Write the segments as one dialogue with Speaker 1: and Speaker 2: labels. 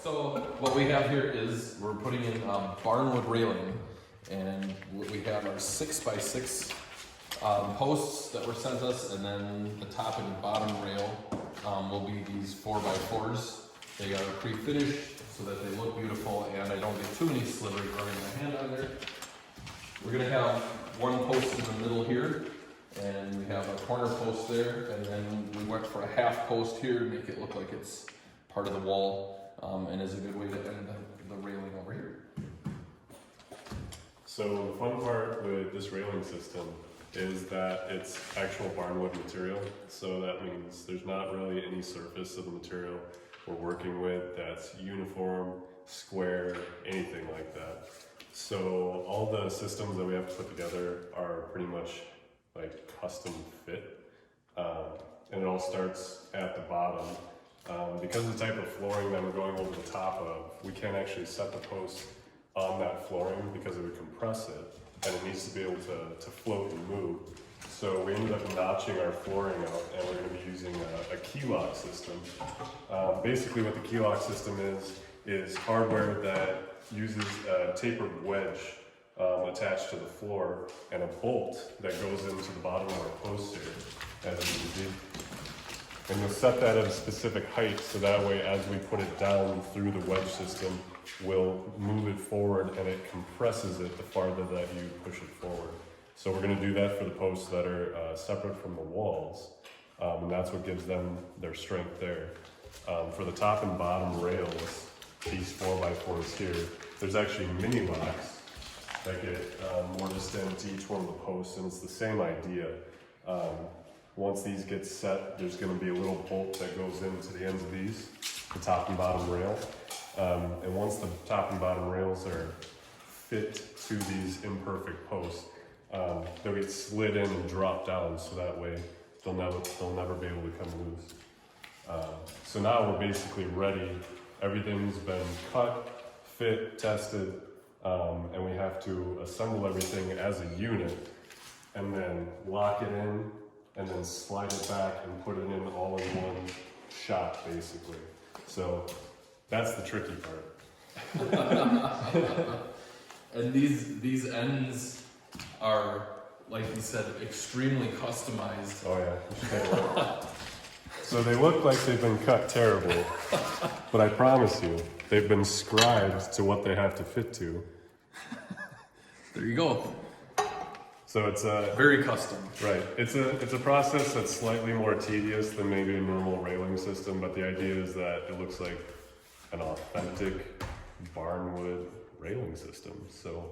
Speaker 1: So what we have here is we're putting in barnwood railing, and we have our 6x6 posts that were sent us, and then the top and bottom rail will be these 4x4s. They are pre-finished so that they look beautiful, and I don't get too many slivers running my hand on there. We're gonna have one post in the middle here, and we have a corner post there, and then we went for a half post here to make it look like it's part of the wall, and is a good way to end the railing over here.
Speaker 2: So the fun part with this railing system is that it's actual barnwood material. So that means there's not really any surface of the material we're working with that's uniform, square, anything like that. So all the systems that we have to put together are pretty much like custom fit. And it all starts at the bottom. Because of the type of flooring that we're going over the top of, we can't actually set the post on that flooring because it would compress it, and it needs to be able to float and move. So we ended up notching our flooring out, and we're going to be using a key lock system. Basically what the key lock system is hardware that uses a tapered wedge attached to the floor and a bolt that goes into the bottom of our post here, as you can see. And you'll set that at a specific height, so that way as we put it down through the wedge system, we'll move it forward and it compresses it the farther that you push it forward. So we're going to do that for the posts that are separate from the walls, and that's what gives them their strength there. For the top and bottom rails, these 4x4s here, there's actually mini locks that get mortised into each one of the posts, and it's the same idea. Once these get set, there's going to be a little bolt that goes into the ends of these, the top and bottom rail. And once the top and bottom rails are fit to these imperfect posts, they'll get slid in and drop down, so that way they'll never be able to come loose. So now we're basically ready. Everything's been cut, fit, tested, and we have to assemble everything as a unit and then lock it in and then slide it back and put it in all in one shot, basically. So that's the tricky part.
Speaker 1: And these ends are, like you said, extremely customized.
Speaker 2: Oh yeah, you should take a look. So they look like they've been cut terrible, but I promise you, they've been scribed to what they have to fit to.
Speaker 1: There you go.
Speaker 2: So it's
Speaker 1: very custom.
Speaker 2: Right. It's a process that's slightly more tedious than maybe a normal railing system, but the idea is that it looks like an authentic barnwood railing system. So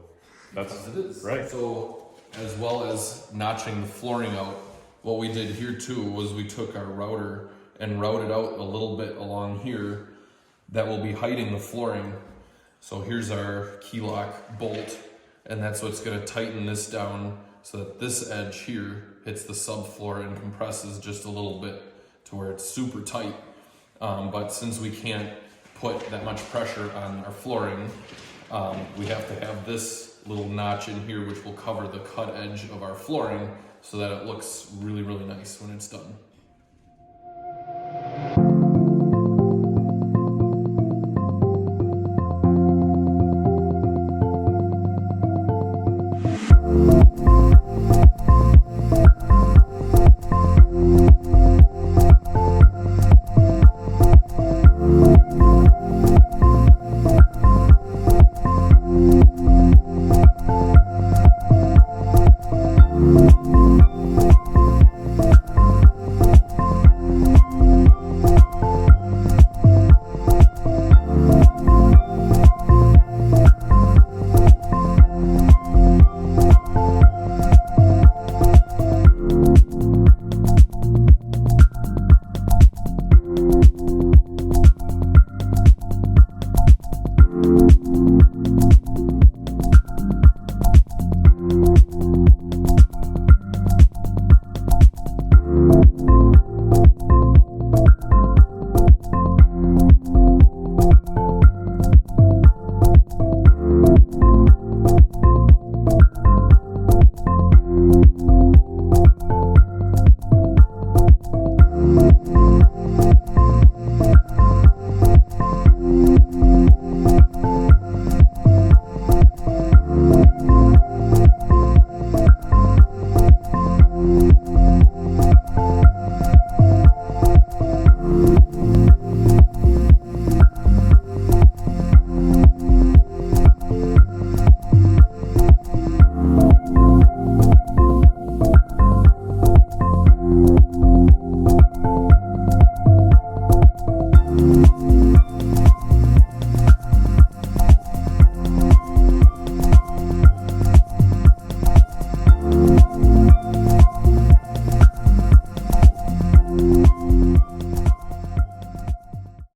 Speaker 2: that's
Speaker 1: Because it is.
Speaker 2: right.
Speaker 1: So as well as notching the flooring out, what we did here too was we took our router and routed out a little bit along here that will be hiding the flooring. So here's our key lock bolt, and that's what's going to tighten this down so that this edge here hits the subfloor and compresses just a little bit to where it's super tight. But since we can't put that much pressure on our flooring, we have to have this little notch in here which will cover the cut edge of our flooring so that it looks really, really nice when it's done.